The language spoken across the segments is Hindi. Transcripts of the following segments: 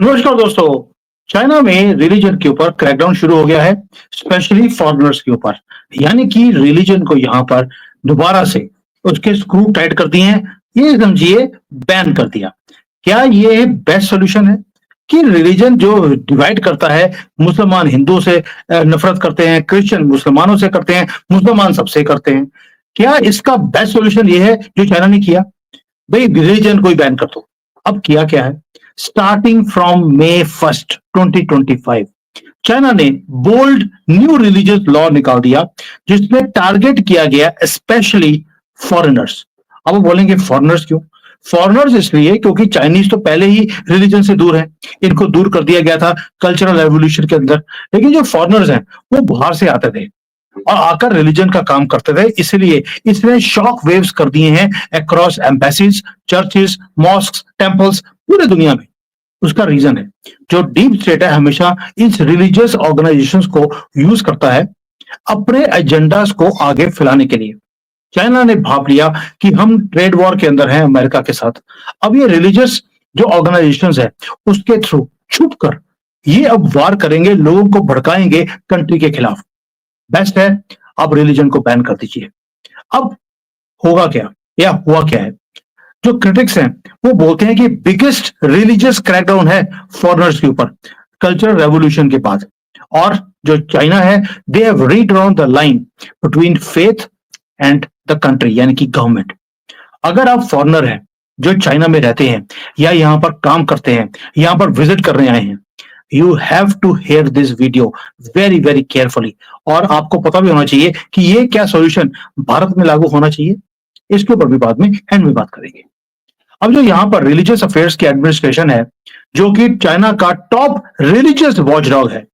नमस्कार दोस्तों। चाइना में रिलीजन के ऊपर क्रैकडाउन शुरू हो गया है, स्पेशली फॉरेनर्स के ऊपर। यानी कि रिलीजन को यहाँ पर दोबारा से उसके स्क्रू टाइट कर दिए हैं, ये समझिए बैन कर दिया। क्या ये बेस्ट सॉल्यूशन है कि रिलीजन जो डिवाइड करता है, मुसलमान हिंदू से नफरत करते हैं, क्रिश्चियन मुसलमानों से करते हैं, मुसलमान सबसे करते हैं। क्या इसका बेस्ट सॉल्यूशन ये है जो चाइना ने किया? भाई रिलीजन को ही बैन कर दो। अब किया क्या है? स्टार्टिंग फ्रॉम May 1, 2025 चाइना ने बोल्ड न्यू रिलीजियस लॉ निकाल दिया, जिसमें टारगेट किया गया स्पेशली फॉरेनर्स। अब वो बोलेंगे फॉरेनर्स क्यों? फॉरेनर्स इसलिए क्योंकि चाइनीज तो पहले ही रिलीजन से दूर है, इनको दूर कर दिया गया था कल्चरल रेवोल्यूशन के अंदर। लेकिन जो फॉरेनर्स हैं वो बाहर से आते थे और आकर रिलीजन का काम करते थे, इसलिए इसने शॉक वेव्स कर दिए हैं across embassies, churches, mosque, temples, पूरे दुनिया में। उसका रीजन है, जो डीप स्टेट है हमेशा इस रिलीजियस ऑर्गेनाइजेशंस को यूज करता है अपने एजेंडास को आगे फैलाने के लिए। चाइना ने भाप लिया कि हम ट्रेड वॉर के अंदर हैं अमेरिका के साथ। अब ये रिलीजियस जो ऑर्गेनाइजेशंस है उसके थ्रू छुप कर ये अब वार करेंगे, लोगों को भड़काएंगे कंट्री के खिलाफ। बेस्ट है अब रिलीजन को बैन कर दीजिए। अब होगा क्या या हुआ क्या है? जो क्रिटिक्स हैं वो बोलते हैं कि बिगेस्ट रिलीजियस क्रैकडाउन है फॉरेनर्स के ऊपर कल्चरल रेवोल्यूशन के बाद। और जो चाइना है, they have redrawn the line between faith and the country, यानी कि गवर्नमेंट। अगर आप फॉरेनर हैं जो चाइना में रहते हैं या यहाँ पर काम करते हैं, यहाँ पर विजिट करने आए हैं, you have to hear this video very very carefully. और आपको पता भी होना चाहिए कि ये क्या सॉल्यूशन भारत में लागू होना चाहिए। इसके ऊपर भी बाद में एंड में बात करेंगे। अब जो यहाँ पर रिलीजियस अफेयर्स की एडमिनिस्ट्रेशन है, जो कि चाइना का टॉप रिलीजियस वॉचडॉग है,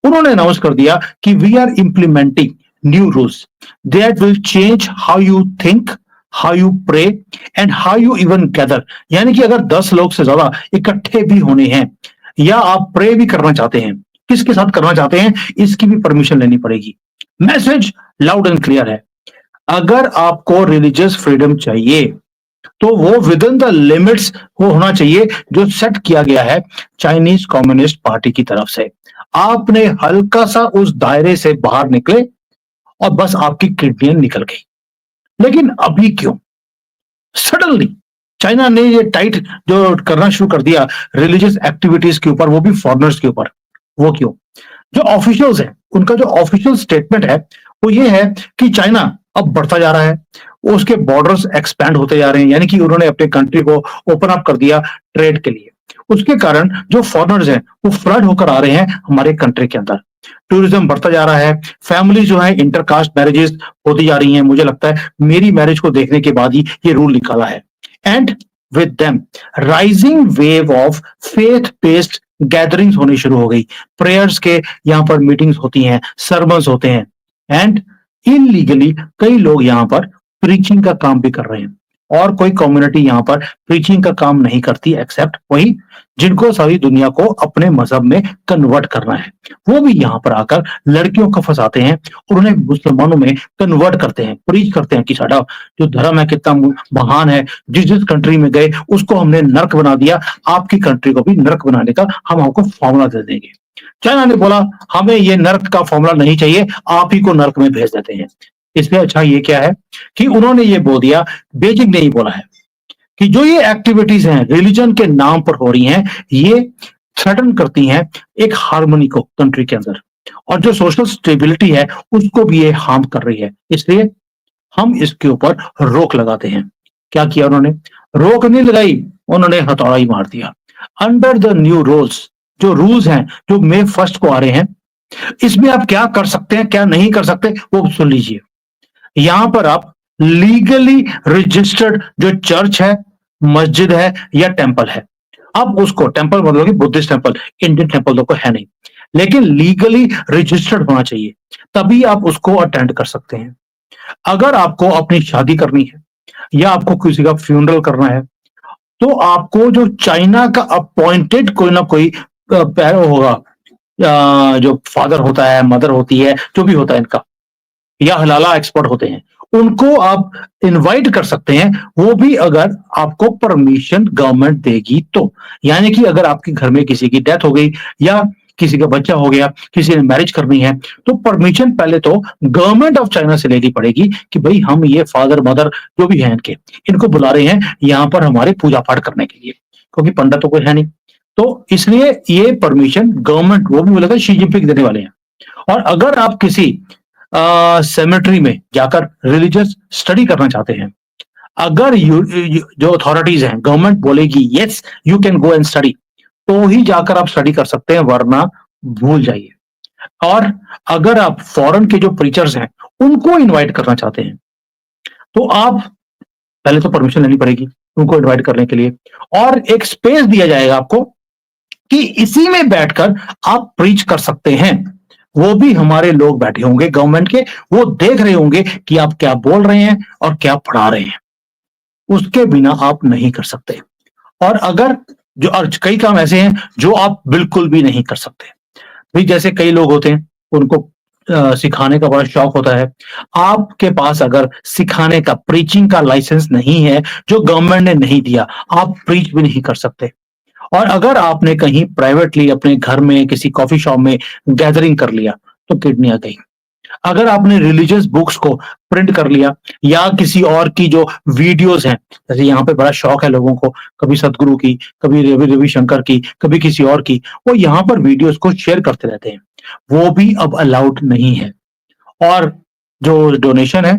उन्होंने अनाउंस कर दिया कि we are implementing new rules that will change how you think, how you pray and how you even gather. यानी कि अगर 10 लोग से ज्यादा इकट्ठे भी होने हैं या आप प्रे भी करना चाहते हैं, किसके साथ करना चाहते हैं, इसकी भी परमिशन लेनी पड़ेगी। मैसेज लाउड एंड क्लियर है। अगर आपको रिलीजियस फ्रीडम चाहिए तो वो विद इन द लिमिट्स वो होना चाहिए जो सेट किया गया है चाइनीज कम्युनिस्ट पार्टी की तरफ से। आपने हल्का सा उस दायरे से बाहर निकले और बस आपकी किडनियां निकल गई। लेकिन अभी क्यों सडनली चाइना ने ये टाइट जो करना शुरू कर दिया रिलीजियस एक्टिविटीज के ऊपर, वो भी फॉरेनर्स के ऊपर? वो क्यों? जो ऑफिशियल्स हैं उनका जो ऑफिशियल स्टेटमेंट है वो ये है कि चाइना अब बढ़ता जा रहा है, उसके बॉर्डर्स एक्सपैंड होते जा रहे हैं, यानी कि उन्होंने अपने कंट्री को ओपन अप कर दिया ट्रेड के लिए। उसके कारण जो फॉरेनर्स हैं वो फ्लड होकर आ रहे हैं हमारे कंट्री के अंदर। टूरिज्म बढ़ता जा रहा है, फैमिली जो है इंटरकास्ट मैरिजेस होती जा रही हैं। मुझे लगता है मेरी मैरिज को देखने के बाद ही ये रूल निकाला है। And with them rising wave of faith based gatherings होनी शुरू हो गई। प्रेयर्स के यहाँ पर मीटिंग्स होती हैं, सर्मन्स होते हैं, एंड इनलीगली कई लोग यहाँ पर प्रीचिंग का काम भी कर रहे हैं। और कोई कम्युनिटी यहाँ पर प्रीचिंग का काम नहीं करती एक्सेप्ट वही जिनको सारी दुनिया को अपने मजहब में कन्वर्ट करना है। वो भी यहाँ पर आकर लड़कियों को फंसाते हैं और उन्हें मुसलमानों में कन्वर्ट करते हैं, प्रीच करते हैं कि साडा जो धर्म है कितना महान है, जिस जिस कंट्री में गए उसको हमने नर्क बना दिया, आपकी कंट्री को भी नर्क बनाने का हम आपको फॉर्मूला दे देंगे। चाइना ने बोला हमें ये नर्क का फॉर्मूला नहीं चाहिए, आप ही को नर्क में भेज देते हैं। इसमें अच्छा ये क्या है कि उन्होंने ये बोल दिया, बेजिंग ने ही बोला है कि जो ये एक्टिविटीज हैं रिलीजन के नाम पर हो रही हैं, ये थ्रेटन करती हैं एक हार्मनी को कंट्री के अंदर, और जो सोशल स्टेबिलिटी है उसको भी ये हार्म कर रही है। इसलिए हम इसके ऊपर रोक लगाते हैं। क्या किया उन्होंने? रोक नहीं लगाई, उन्होंने हथौड़ा ही मार दिया। अंडर द न्यू रूल्स, जो रूल्स हैं जो May 1 को आ रहे हैं, इसमें आप क्या कर सकते हैं क्या नहीं कर सकते वो सुन लीजिए। यहां पर आप लीगली रजिस्टर्ड जो चर्च है, मस्जिद है या टेंपल है, आप उसको, टेंपल मतलब कि बुद्धिस्ट टेंपल, इंडियन टेंपल तो कोई है नहीं, लेकिन लीगली रजिस्टर्ड होना चाहिए, तभी आप उसको अटेंड कर सकते हैं। अगर आपको अपनी शादी करनी है या आपको किसी का फ्यूनरल करना है, तो आपको जो चाइना का अपॉइंटेड कोई ना कोई पैरो होगा, जो फादर होता है, मदर होती है, जो भी होता है इनका, या हलाला एक्सपर्ट होते हैं, उनको आप इनवाइट कर सकते हैं, वो भी अगर आपको परमिशन गवर्नमेंट देगी तो। यानी कि अगर आपके घर में किसी की डेथ हो गई या किसी का बच्चा हो गया, किसी ने मैरिज करनी है, तो परमिशन पहले तो गवर्नमेंट ऑफ चाइना से लेनी पड़ेगी कि भई हम ये फादर, मदर जो भी हैं इनके, इनको बुला रहे हैं यहाँ पर हमारे पूजा-पाठ करने के लिए, क्योंकि पंडित तो कोई है नहीं। तो इसलिए ये परमिशन गवर्नमेंट, वो भी बोला था शी जिनपिंग देने वाले हैं। और अगर आप किसी सेमेट्री में जाकर रिलीजियस स्टडी करना चाहते हैं, अगर जो अथॉरिटीज हैं, गवर्नमेंट बोलेगी yes you can go and study, तो ही जाकर आप स्टडी कर सकते हैं, वरना भूल जाइए। और अगर आप फॉरेन के जो प्रीचर्स हैं उनको इनवाइट करना चाहते हैं, तो आप पहले तो परमिशन लेनी पड़ेगी उनको इनवाइट करने के लिए, और एक स्पेस दिया जाएगा आपको कि इसी में बैठकर आप प्रीच कर सकते हैं। वो भी हमारे लोग बैठे होंगे गवर्नमेंट के, वो देख रहे होंगे कि आप क्या बोल रहे हैं और क्या पढ़ा रहे हैं। उसके बिना आप नहीं कर सकते। और अगर जो कई काम ऐसे हैं जो आप बिल्कुल भी नहीं कर सकते। भाई जैसे कई लोग होते हैं, उनको सिखाने का बड़ा शौक होता है। आपके पास अगर सिखाने का, प्रीचिंग का लाइसेंस नहीं है, जो गवर्नमेंट ने नहीं दिया, आप प्रीच भी नहीं कर सकते। और अगर आपने कहीं प्राइवेटली अपने घर में किसी कॉफी शॉप में गैदरिंग कर लिया, तो किडनी आ गई। अगर आपने रिलीजियस बुक्स को प्रिंट कर लिया या किसी और की जो वीडियोस हैं, जैसे यहाँ पे बड़ा शौक है लोगों को, कभी सतगुरु की, कभी रविशंकर की, कभी किसी और की, वो यहाँ पर वीडियोस को शेयर करते रहते हैं, वो भी अब अलाउड नहीं है। और जो डोनेशन है,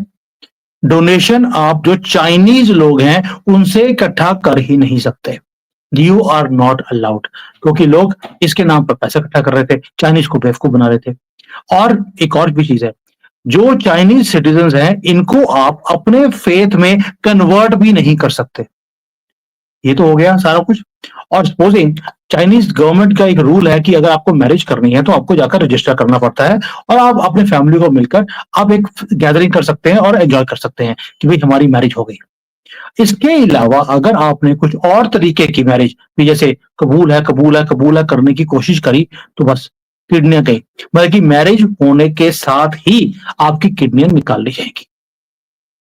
डोनेशन आप जो चाइनीज लोग हैं उनसे इकट्ठा कर ही नहीं सकते। यू आर नॉट अलाउड, क्योंकि लोग इसके नाम पर पैसा इकट्ठा कर रहे थे, चाइनीज को बेवकूफ बना रहे थे। और एक और भी चीज है, जो चाइनीज सिटीजन हैं इनको आप अपने फेथ में कन्वर्ट भी नहीं कर सकते। ये तो हो गया सारा कुछ। और सपोजिंग चाइनीज गवर्नमेंट का एक रूल है कि अगर आपको मैरिज करनी है तो आपको जाकर रजिस्टर करना पड़ता है, और आप अपने फैमिली को मिलकर आप एक गैदरिंग कर सकते हैं और एंजॉय कर सकते हैं कि भाई हमारी मैरिज हो गई। इसके अलावा अगर आपने कुछ और तरीके की मैरिज, जैसे कबूल है कबूल है कबूल है करने की कोशिश करी, तो बस किडनियां गई। मतलब कि मैरिज होने के साथ ही आपकी किडनियां निकाल ली जाएंगी।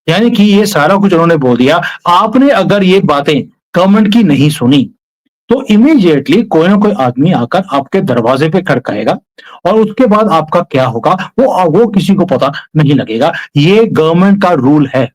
यानी कि ये सारा कुछ उन्होंने बोल दिया। आपने अगर ये बातें गवर्नमेंट की नहीं सुनी, तो इमीडिएटली कोई ना कोई आदमी आकर आपके दरवाजे पे खड़काएगा, और उसके बाद आपका क्या होगा वो किसी को पता नहीं लगेगा। ये गवर्नमेंट का रूल है।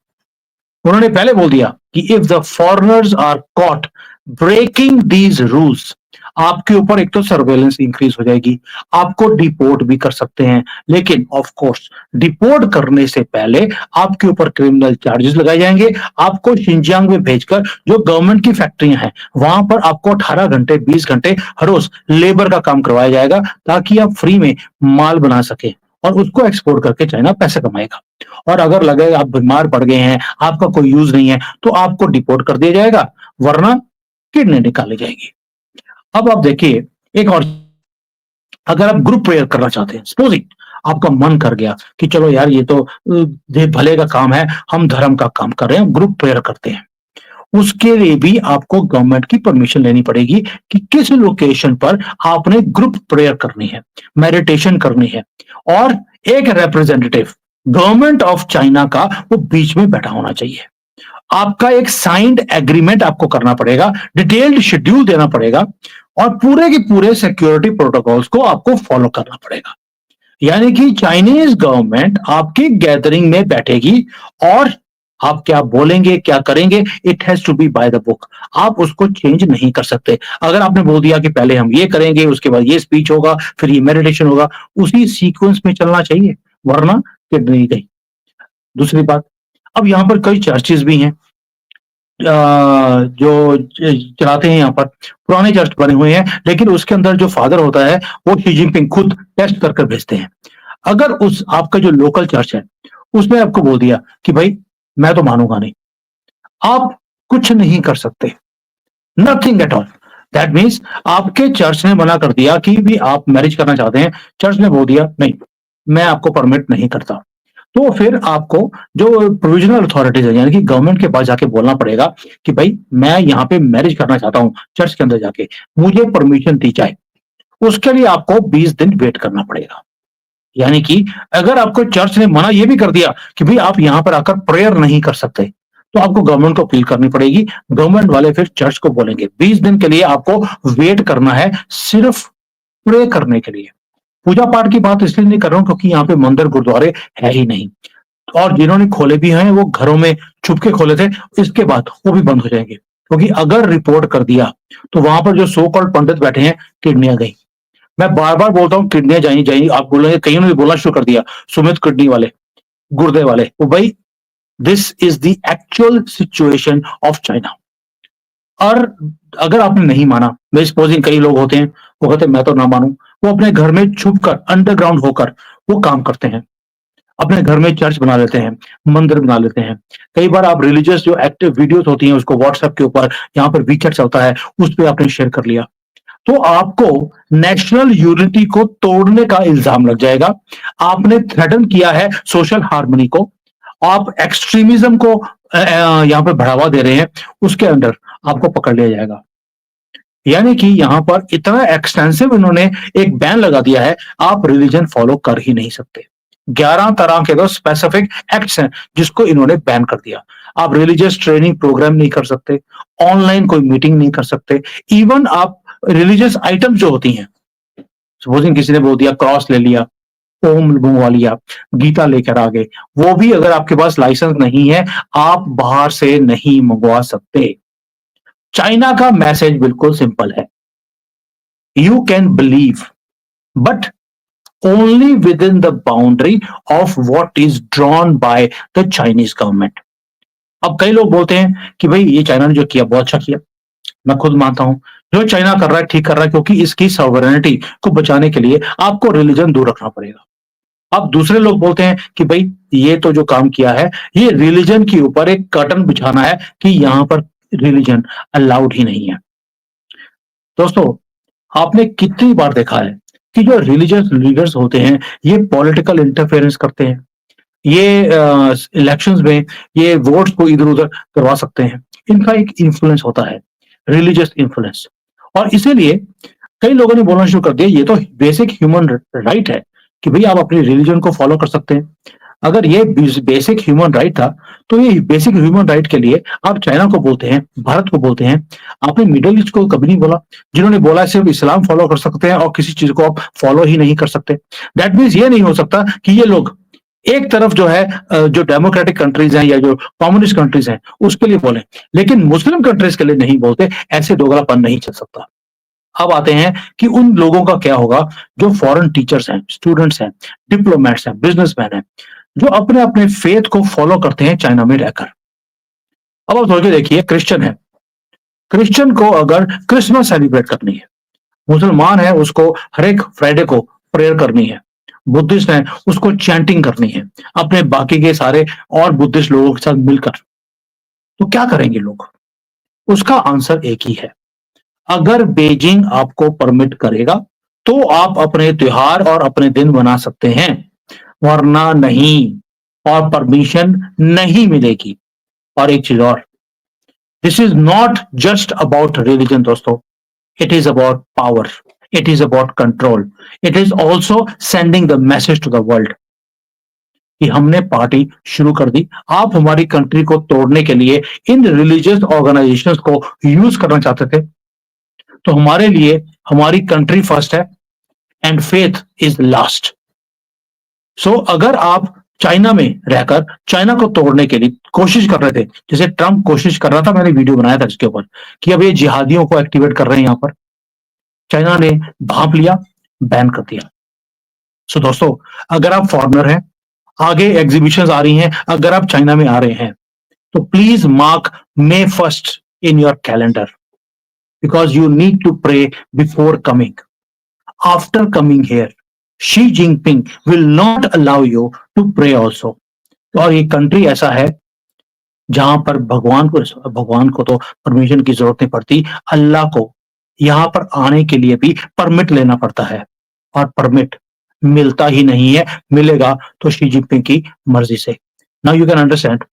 उन्होंने पहले बोल दिया कि if the foreigners are caught breaking these rules, आपके ऊपर एक तो सर्वेलेंस इंक्रीज हो जाएगी, आपको डिपोर्ट भी कर सकते हैं। लेकिन ऑफ कोर्स डिपोर्ट करने से पहले आपके ऊपर क्रिमिनल चार्जेस लगाए जाएंगे। आपको शिंजियांग में भेजकर, जो गवर्नमेंट की फैक्ट्रियां हैं, वहां पर आपको 18 घंटे 20 घंटे हर रोज लेबर का काम करवाया जाएगा, ताकि आप फ्री में माल बना सके और उसको एक्सपोर्ट करके चाइना पैसे कमाएगा। और अगर लगे आप बीमार पड़ गए हैं, आपका कोई यूज नहीं है, तो आपको डिपोर्ट कर दिया जाएगा, वरना किडनी निकाली जाएगी। अब आप देखिए एक और, अगर आप ग्रुप प्रेयर करना चाहते हैं, सपोजिंग आपका मन कर गया कि चलो यार ये तो भले का काम है, हम धर्म का काम कर रहे हैं, ग्रुप प्रेयर करते हैं, उसके लिए भी आपको गवर्नमेंट की परमिशन लेनी पड़ेगी कि किस लोकेशन पर आपने ग्रुप प्रेयर करनी है, मेडिटेशन करनी है। और एक रिप्रेजेंटेटिव गवर्नमेंट ऑफ चाइना का वो बीच में बैठा होना चाहिए। आपका एक साइंड एग्रीमेंट आपको करना पड़ेगा, डिटेल्ड शेड्यूल देना पड़ेगा, और पूरे के पूरे सिक्योरिटी प्रोटोकॉल्स को आपको फॉलो करना पड़ेगा। यानी कि चाइनीज गवर्नमेंट आपकी गैदरिंग में बैठेगी, और आप क्या बोलेंगे क्या करेंगे, it has to be by the book. आप उसको चेंज नहीं कर सकते। अगर आपने बोल दिया कि पहले हम ये करेंगे, उसके बाद ये स्पीच होगा, फिर ये मेडिटेशन होगा, उसी सीक्वेंस में चलना चाहिए, वरना किडनी गई। दूसरी बात, अब यहाँ पर कई चर्चेस भी हैं जो चलाते हैं। यहाँ पर पुराने चर्च बने हुए हैं, लेकिन उसके अंदर जो फादर होता है वो शी जिनपिंग खुद टेस्ट कर भेजते हैं। अगर उस आपका जो लोकल चर्च है उसने आपको बोल दिया कि भाई मैं तो मानूंगा नहीं, आप कुछ नहीं कर सकते, nothing at all. That means आपके चर्च ने मना कर दिया कि भी आप मैरिज करना चाहते हैं, चर्च ने बोल दिया नहीं, मैं आपको परमिट नहीं करता, तो फिर आपको जो प्रोविजनल अथॉरिटीज है, यानी कि गवर्नमेंट के पास जाके बोलना पड़ेगा कि भाई मैं यहाँ पे मैरिज करना चाहता हूँ, चर्च के अंदर जाके मुझे परमिशन दी जाए। उसके लिए आपको 20 दिन वेट करना पड़ेगा। यानी कि अगर आपको चर्च ने मना ये भी कर दिया कि भाई आप यहाँ पर आकर प्रेयर नहीं कर सकते, तो आपको गवर्नमेंट को अपील करनी पड़ेगी। गवर्नमेंट वाले फिर चर्च को बोलेंगे 20 दिन के लिए आपको वेट करना है सिर्फ प्रे करने के लिए। पूजा पाठ की बात इसलिए नहीं कर रहा हूँ क्योंकि यहाँ पे मंदिर गुरुद्वारे है ही नहीं, और जिन्होंने खोले भी हैं वो घरों में छुप के खोले थे, इसके बाद वो भी बंद हो जाएंगे, क्योंकि अगर रिपोर्ट कर दिया तो वहां पर जो सो कॉल्ड पंडित बैठे हैं, किडनियां गई। मैं बार बार बोलता हूँ किडनियां जाएंगी जाएंगी, आप बोलेंगे कहीं ने बोलना शुरू कर दिया सुमित किडनी वाले, गुर्दे वाले, वो भाई this is the actual situation of China. और अगर आपने नहीं माना, मैं सपोजिंग कई लोग होते हैं वो कहते हैं मैं तो ना मानूं, वो अपने घर में छुप कर अंडरग्राउंड होकर वो काम करते हैं, अपने घर में चर्च बना लेते हैं, मंदिर बना लेते हैं। कई बार आप रिलीजियस जो एक्टिव वीडियोस होती हैं उसको व्हाट्सएप के ऊपर, यहाँ पर वीचैट चलता है, उस पर आपने शेयर कर लिया, तो आपको नेशनल यूनिटी को तोड़ने का इल्जाम लग जाएगा। आपने थ्रेटन किया है सोशल हार्मनी को, आप एक्सट्रीमिज्म को यहाँ पे बढ़ावा दे रहे हैं, उसके अंदर आपको पकड़ लिया जाएगा। यानी कि यहाँ पर इतना एक्सटेंसिव इन्होंने एक बैन लगा दिया है, आप रिलीजन फॉलो कर ही नहीं सकते। 11 तरह के तो स्पेसिफिक एक्ट्स हैं जिसको इन्होंने बैन कर दिया। आप रिलीजियस ट्रेनिंग प्रोग्राम नहीं कर सकते, ऑनलाइन कोई मीटिंग नहीं कर सकते, इवन आप रिलीजियस आइटम्स जो होती हैं, सपोजिंग किसी ने बोल दिया क्रॉस ले लिया, ओम मंगवा लिया, गीता लेकर आ गए, वो भी अगर आपके पास लाइसेंस नहीं है आप बाहर से नहीं मंगवा सकते। चाइना का मैसेज बिल्कुल सिंपल है, you can believe but only within the boundary of what is drawn by the Chinese government। अब कई लोग बोलते हैं कि भाई ये चाइना ने जो किया बहुत अच्छा किया, मैं खुद मानता हूं जो चाइना कर रहा है ठीक कर रहा है, क्योंकि इसकी सॉवरेनिटी को बचाने के लिए आपको रिलीजन दूर रखना पड़ेगा। अब दूसरे लोग बोलते हैं कि भाई ये तो जो काम किया है ये रिलीजन के ऊपर एक कर्टन बिछाना है कि यहां पर रिलीजन अलाउड ही नहीं है। दोस्तों, आपने कितनी बार देखा है कि जो रिलीजियस लीडर्स होते हैं ये पॉलिटिकल इंटरफेरेंस करते हैं, ये इलेक्शंस में ये वोट्स को इधर उधर करवा सकते हैं, इनका एक इन्फ्लुएंस होता है, रिलीजियस इन्फ्लुएंस। और इसीलिए कई लोगों ने बोलना शुरू कर दिया ये तो बेसिक ह्यूमन राइट है कि भाई आप अपनी रिलीजन को फॉलो कर सकते हैं। अगर ये बेसिक ह्यूमन राइट था तो ये बेसिक ह्यूमन राइट के लिए आप चाइना को बोलते हैं, भारत को बोलते हैं, आपने मिडिल ईस्ट को कभी नहीं बोला। जिन्होंने बोला सिर्फ इस्लाम फॉलो कर सकते हैं और किसी चीज को आप फॉलो ही नहीं कर सकते, दैट मीन्स ये नहीं हो सकता कि ये लोग एक तरफ जो है जो डेमोक्रेटिक कंट्रीज हैं या जो कम्युनिस्ट कंट्रीज हैं उसके लिए बोले, लेकिन मुस्लिम कंट्रीज के लिए नहीं बोलते। ऐसे दोगलापन नहीं चल सकता। अब आते हैं कि उन लोगों का क्या होगा जो फॉरेन टीचर्स हैं, स्टूडेंट्स हैं, डिप्लोमेट्स हैं, बिजनेसमैन हैं, जो अपने अपने फेथ को फॉलो करते हैं चाइना में रहकर। अब आप सोच के देखिए, क्रिश्चियन है, क्रिश्चियन को अगर क्रिसमस सेलिब्रेट करनी है, मुसलमान है उसको हर एक फ्राइडे को प्रेयर करनी है, बुद्धिस्ट है उसको चैंटिंग करनी है अपने बाकी के सारे और बुद्धिस्ट लोगों के साथ मिलकर, तो क्या करेंगे लोग? उसका आंसर एक ही है, अगर बीजिंग आपको परमिट करेगा तो आप अपने त्योहार और अपने दिन बना सकते हैं, वरना नहीं, और परमिशन नहीं मिलेगी। और एक चीज और, this is not just about religion दोस्तों, it is about power, it is about control, it is also sending the message to the world कि हमने पार्टी शुरू कर दी। आप हमारी कंट्री को तोड़ने के लिए इन रिलीजियस ऑर्गेनाइजेशंस को यूज करना चाहते थे, तो हमारे लिए हमारी कंट्री फर्स्ट है एंड फेथ इज लास्ट। सो अगर आप चाइना में रहकर चाइना को तोड़ने के लिए कोशिश कर रहे थे, जैसे ट्रंप कोशिश कर रहा था, मैंने वीडियो बनाया था इसके ऊपर कि अब ये जिहादियों को एक्टिवेट कर रहे हैं, यहां पर चाइना ने भांप लिया, बैन कर दिया। सो दोस्तों, अगर आप फॉरेनर हैं, आगे एग्जीबिशंस आ रही हैं, अगर आप चाइना में आ रहे हैं तो please mark May 1st in your calendar because you need to pray before coming. After coming here, Xi Jinping will not allow you to pray also. और ये कंट्री ऐसा है जहां पर भगवान को तो परमिशन की जरूरत नहीं पड़ती, अल्लाह को यहां पर आने के लिए भी परमिट लेना पड़ता है, और परमिट मिलता ही नहीं है, मिलेगा तो शी जिनपिंग की मर्जी से। नाउ यू कैन अंडरस्टैंड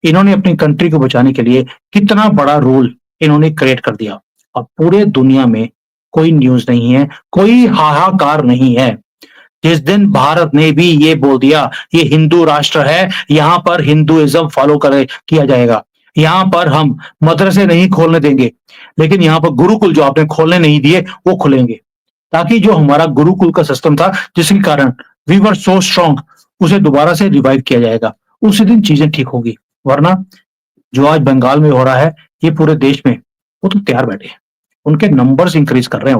इन्होंने अपनी कंट्री को बचाने के लिए कितना बड़ा रोल इन्होंने क्रिएट कर दिया, और पूरे दुनिया में कोई न्यूज नहीं है, कोई हाहाकार नहीं है। जिस दिन भारत ने भी ये बोल दिया ये हिंदू राष्ट्र है, यहाँ पर हिंदुइज्म फॉलो करे किया जाएगा, यहाँ पर हम मदरसे नहीं खोलने देंगे, लेकिन यहाँ पर गुरुकुल जो आपने खोलने नहीं दिए वो खुलेंगे, ताकि जो हमारा गुरुकुल का सिस्टम था जिसके कारण वी वर सो स्ट्रांग, उसे दोबारा से रिवाइव किया जाएगा, उसी दिन चीजें ठीक होगी। वरना जो आज बंगाल में हो रहा है ये पूरे देश में, वो तो तैयार बैठे हैं, उनके नंबर्स इंक्रीज कर रहे हैं,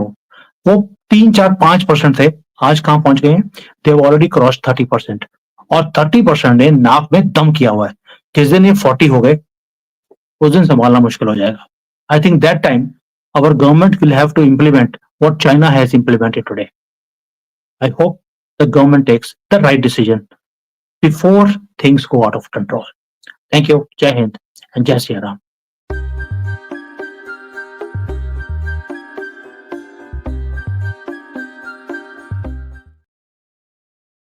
वो 3 4 5% थे, आज कहां पहुंच गए हैं, दे ऑलरेडी क्रॉस 30%, और 30% ने नाक में दम किया हुआ है, जिस दिन ये 40 हो गए उस दिन संभालना मुश्किल हो जाएगा। I think that time our government will have to implement what China has implemented today. I hope the government takes the right decision before things go out of control. Thank you. Jai Hind and Jai Shri Ram.